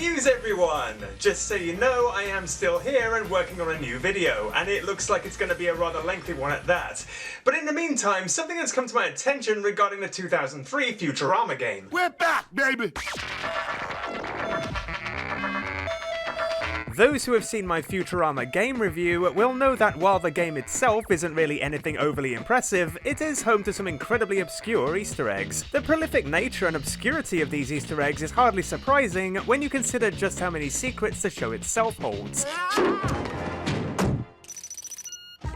news, everyone! Just so you know, I am still here and working on a new video, and it looks like it's going to be a rather lengthy one at that. But in the meantime, something has come to my attention regarding the 2003 Futurama game. We're back, baby! Those who have seen my Futurama game review will know that while the game itself isn't really anything overly impressive, it is home to some incredibly obscure Easter eggs. The prolific nature and obscurity of these Easter eggs is hardly surprising when you consider just how many secrets the show itself holds,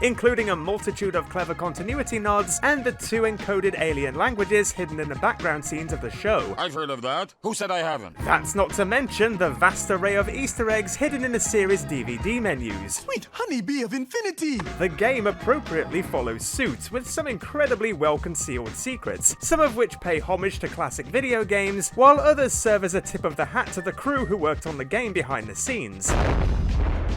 including a multitude of clever continuity nods and the 2 encoded alien languages hidden in the background scenes of the show. I've heard of that. Who said I haven't? That's not to mention the vast array of Easter eggs hidden in the series' DVD menus. Sweet honeybee of infinity! The game appropriately follows suit, with some incredibly well-concealed secrets, some of which pay homage to classic video games, while others serve as a tip of the hat to the crew who worked on the game behind the scenes.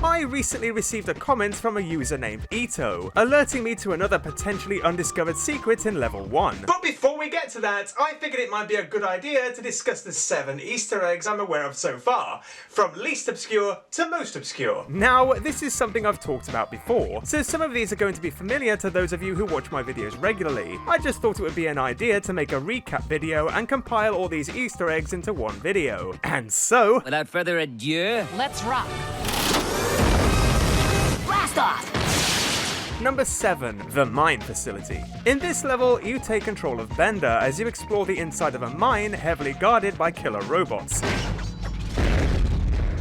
I recently received a comment from a user named Ito, alerting me to another potentially undiscovered secret in level 1. But before we get to that, I figured it might be a good idea to discuss the 7 Easter eggs I'm aware of so far, from least obscure to most obscure. Now, this is something I've talked about before, so some of these are going to be familiar to those of you who watch my videos regularly. I just thought it would be an idea to make a recap video and compile all these Easter eggs into one video. And so, without further ado, let's rock! Blast off! Number 7, the mine facility. In this level, you take control of Bender as you explore the inside of a mine heavily guarded by killer robots.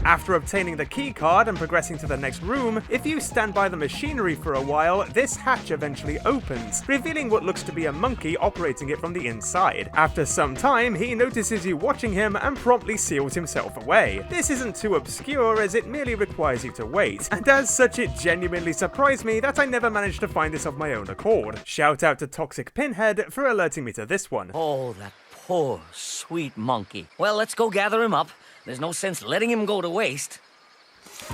After obtaining the key card and progressing to the next room, if you stand by the machinery for a while, this hatch eventually opens, revealing what looks to be a monkey operating it from the inside. After some time, he notices you watching him and promptly seals himself away. This isn't too obscure as it merely requires you to wait, and as such it genuinely surprised me that I never managed to find this of my own accord. Shout out to Toxic Pinhead for alerting me to this one. Oh, that poor, sweet monkey. Well, let's go gather him up. There's no sense letting him go to waste.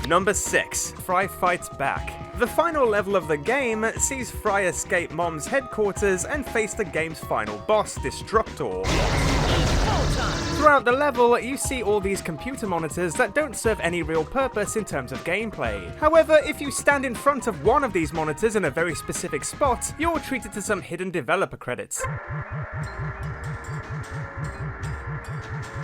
Number 6, Fry Fights Back. The final level of the game sees Fry escape Mom's headquarters and face the game's final boss, Destructor. Throughout the level, you see all these computer monitors that don't serve any real purpose in terms of gameplay. However, if you stand in front of one of these monitors in a very specific spot, you're treated to some hidden developer credits.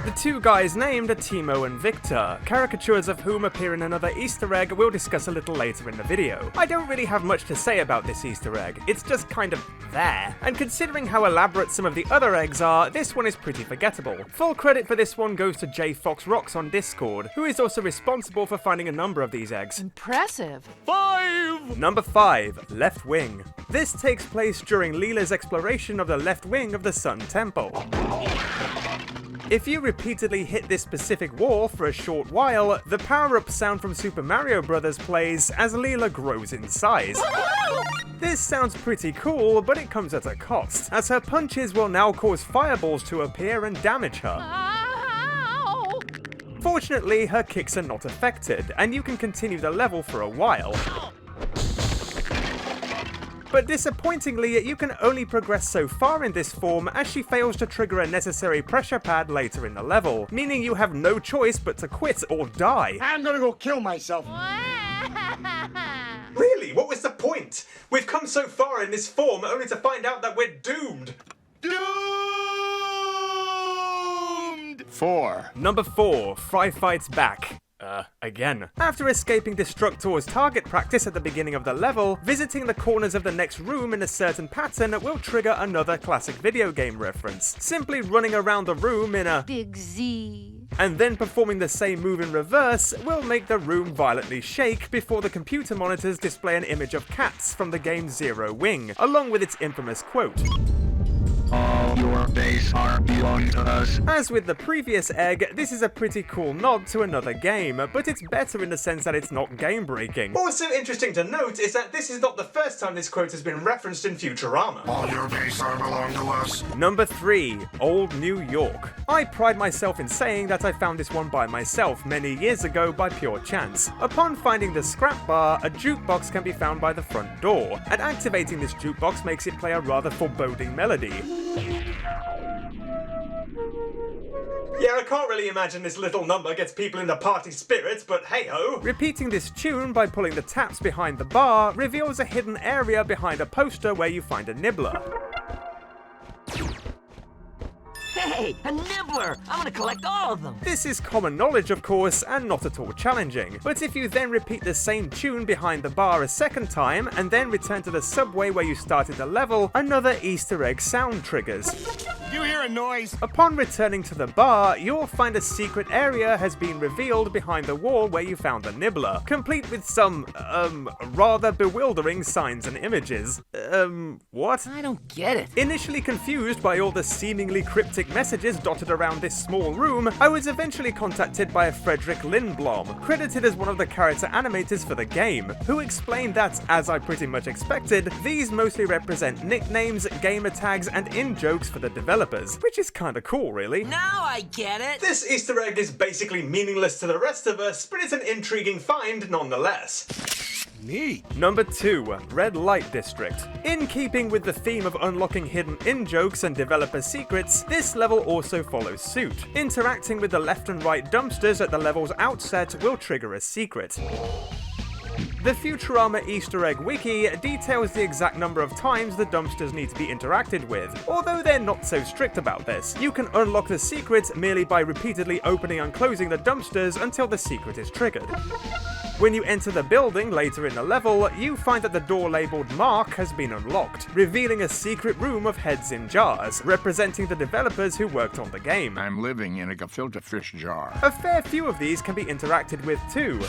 The 2 guys named are Timo and Victor, caricatures of whom appear in another Easter egg we'll discuss a little later in the video. I don't really have much to say about this Easter egg, it's just kind of there. And considering how elaborate some of the other eggs are, this one is pretty forgettable. Full credit for this one goes to J Fox Rocks on Discord, who is also responsible for finding a number of these eggs. Impressive! 5! Number 5, Left Wing. This takes place during Leela's exploration of the left wing of the Sun Temple. If you repeatedly hit this specific wall for a short while, the power-up sound from Super Mario Bros. Plays as Leela grows in size. This sounds pretty cool, but it comes at a cost, as her punches will now cause fireballs to appear and damage her. Ow! Fortunately, her kicks are not affected, and you can continue the level for a while. But disappointingly, you can only progress so far in this form as she fails to trigger a necessary pressure pad later in the level, meaning you have no choice but to quit or die. I'm gonna go kill myself. Really? What was the point? We've come so far in this form only to find out that we're doomed. Doomed! 4. Number 4, Fry Fights Back. Again. After escaping Destructor's target practice at the beginning of the level, visiting the corners of the next room in a certain pattern will trigger another classic video game reference. Simply running around the room in a Big Z. and then performing the same move in reverse will make the room violently shake before the computer monitors display an image of cats from the game Zero Wing, along with its infamous quote. All your base are belong to us. As with the previous egg, this is a pretty cool nod to another game, but it's better in the sense that it's not game-breaking. Also interesting to note is that this is not the first time this quote has been referenced in Futurama. All your base are belong to us. Number 3, Old New York. I pride myself in saying that I found this one by myself many years ago by pure chance. Upon finding the scrap bar, a jukebox can be found by the front door, and activating this jukebox makes it play a rather foreboding melody. Yeah, I can't really imagine this little number gets people into party spirit, but hey-ho. Repeating this tune by pulling the taps behind the bar reveals a hidden area behind a poster where you find a nibbler. Hey, a nibbler! I'm gonna collect all of them! This is common knowledge, of course, and not at all challenging. But if you then repeat the same tune behind the bar a second time, and then return to the subway where you started the level, another Easter egg sound triggers. You hear a noise? Upon returning to the bar, you'll find a secret area has been revealed behind the wall where you found the nibbler, complete with some, rather bewildering signs and images. What? I don't get it. Initially confused by all the seemingly cryptic messages dotted around this small room, I was eventually contacted by a Frederick Lindblom, credited as one of the character animators for the game, who explained that, as I pretty much expected, these mostly represent nicknames, gamer tags, and in-jokes for the developers, which is kinda cool, really. Now I get it! This Easter egg is basically meaningless to the rest of us, but it's an intriguing find nonetheless. Neat. Number 2, Red Light District. In keeping with the theme of unlocking hidden in-jokes and developer secrets, this level also follows suit. Interacting with the left and right dumpsters at the level's outset will trigger a secret. The Futurama Easter egg wiki details the exact number of times the dumpsters need to be interacted with, although they're not so strict about this. You can unlock the secret merely by repeatedly opening and closing the dumpsters until the secret is triggered. When you enter the building later in the level, you find that the door labelled Mark has been unlocked, revealing a secret room of heads in jars, representing the developers who worked on the game. I'm living in a gefilte fish jar. A fair few of these can be interacted with too.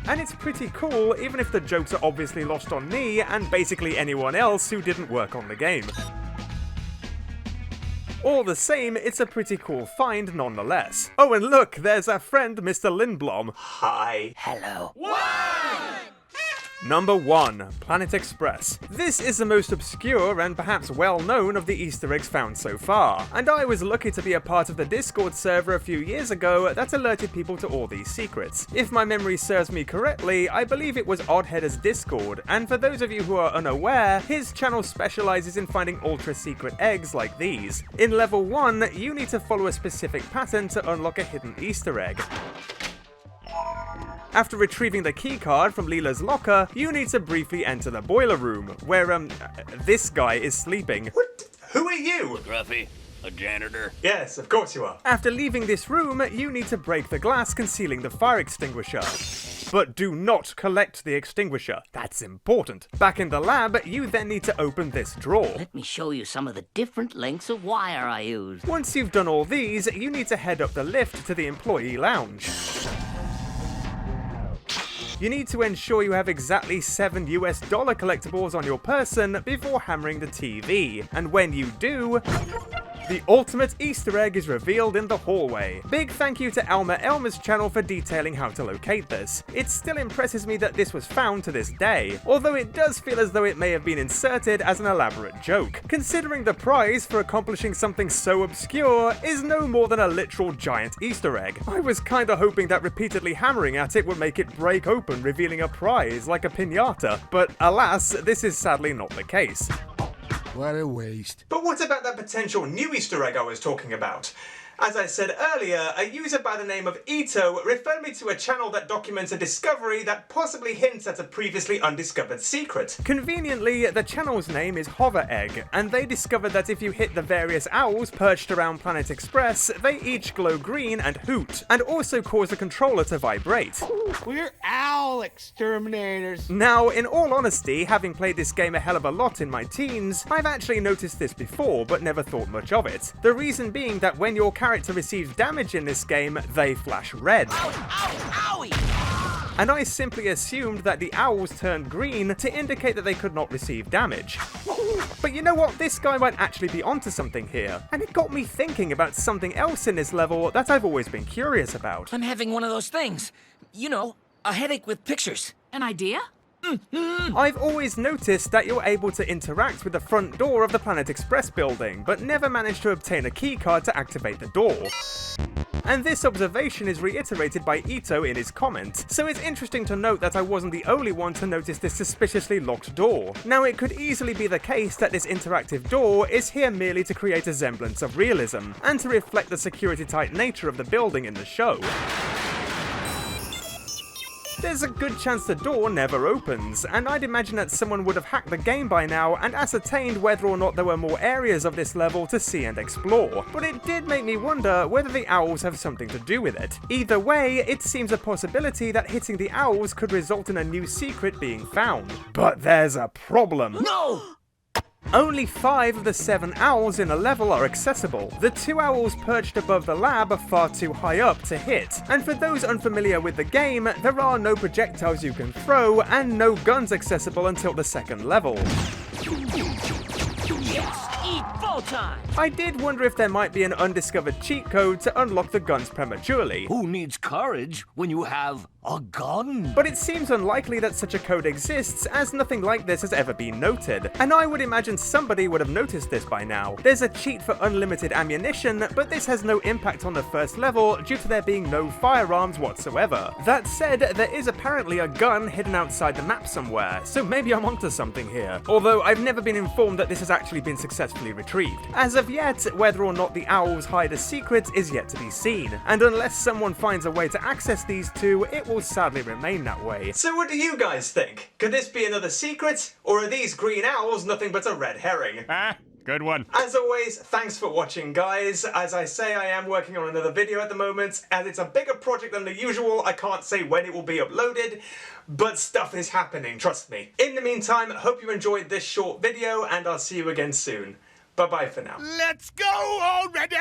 And it's pretty cool, even if the jokes are obviously lost on me and basically anyone else who didn't work on the game. All the same, it's a pretty cool find nonetheless. Oh, and look, there's our friend Mr. Lindblom. Hi. Hello. Number 1, Planet Express. This is the most obscure and perhaps well-known of the Easter eggs found so far, and I was lucky to be a part of the Discord server a few years ago that alerted people to all these secrets. If my memory serves me correctly, I believe it was Oddheader's Discord, and for those of you who are unaware, his channel specializes in finding ultra-secret eggs like these. In level 1, you need to follow a specific pattern to unlock a hidden Easter egg. After retrieving the keycard from Leela's locker, you need to briefly enter the boiler room, where, this guy is sleeping. What? Who are you? Gruffy, a janitor. Yes, of course you are. After leaving this room, you need to break the glass concealing the fire extinguisher. But do not collect the extinguisher. That's important. Back in the lab, you then need to open this drawer. Let me show you some of the different lengths of wire I use. Once you've done all these, you need to head up the lift to the employee lounge. You need to ensure you have exactly $7 collectibles on your person before hammering the TV. And when you do, the ultimate Easter egg is revealed in the hallway. Big thank you to Elmer's channel for detailing how to locate this. It still impresses me that this was found to this day, although it does feel as though it may have been inserted as an elaborate joke, considering the prize for accomplishing something so obscure is no more than a literal giant Easter egg. I was kinda hoping that repeatedly hammering at it would make it break open, revealing a prize like a piñata, but alas, this is sadly not the case. What a waste. But what about that potential new Easter egg I was talking about? As I said earlier, a user by the name of Ito referred me to a channel that documents a discovery that possibly hints at a previously undiscovered secret. Conveniently, the channel's name is Hover Egg, and they discovered that if you hit the various owls perched around Planet Express, they each glow green and hoot, and also cause the controller to vibrate. We're owl exterminators. Now, in all honesty, having played this game a hell of a lot in my teens, I've actually noticed this before, but never thought much of it. The reason being that when your character receives damage in this game, they flash red. And I simply assumed that the owls turned green to indicate that they could not receive damage. But you know what, this guy might actually be onto something here, and it got me thinking about something else in this level that I've always been curious about. I'm having one of those things. You know, a headache with pictures. An idea? I've always noticed that you're able to interact with the front door of the Planet Express building, but never managed to obtain a keycard to activate the door. And this observation is reiterated by Ito in his comment, so it's interesting to note that I wasn't the only one to notice this suspiciously locked door. Now, it could easily be the case that this interactive door is here merely to create a semblance of realism, and to reflect the security-tight nature of the building in the show. There's a good chance the door never opens, and I'd imagine that someone would have hacked the game by now and ascertained whether or not there were more areas of this level to see and explore, but it did make me wonder whether the owls have something to do with it. Either way, it seems a possibility that hitting the owls could result in a new secret being found. But there's a problem. No! Only 5 of the 7 owls in a level are accessible. The 2 owls perched above the lab are far too high up to hit, and for those unfamiliar with the game, there are no projectiles you can throw and no guns accessible until the 2nd level. Yes! Eat time! I did wonder if there might be an undiscovered cheat code to unlock the guns prematurely. Who needs courage when you have a gun? But it seems unlikely that such a code exists, as nothing like this has ever been noted, and I would imagine somebody would have noticed this by now. There's a cheat for unlimited ammunition, but this has no impact on the first level due to there being no firearms whatsoever. That said, there is apparently a gun hidden outside the map somewhere, so maybe I'm onto something here. Although I've never been informed that this has actually been successfully retrieved. As of yet, whether or not the owls hide a secret is yet to be seen, and unless someone finds a way to access these two, it will sadly remain that way. So what do you guys think? Could this be another secret? Or are these green owls nothing but a red herring? Good one. As always, thanks for watching, guys. As I say, I am working on another video at the moment, and it's a bigger project than the usual. I can't say when it will be uploaded, but stuff is happening, trust me. In the meantime, hope you enjoyed this short video, and I'll see you again soon. Bye-bye for now. Let's go already!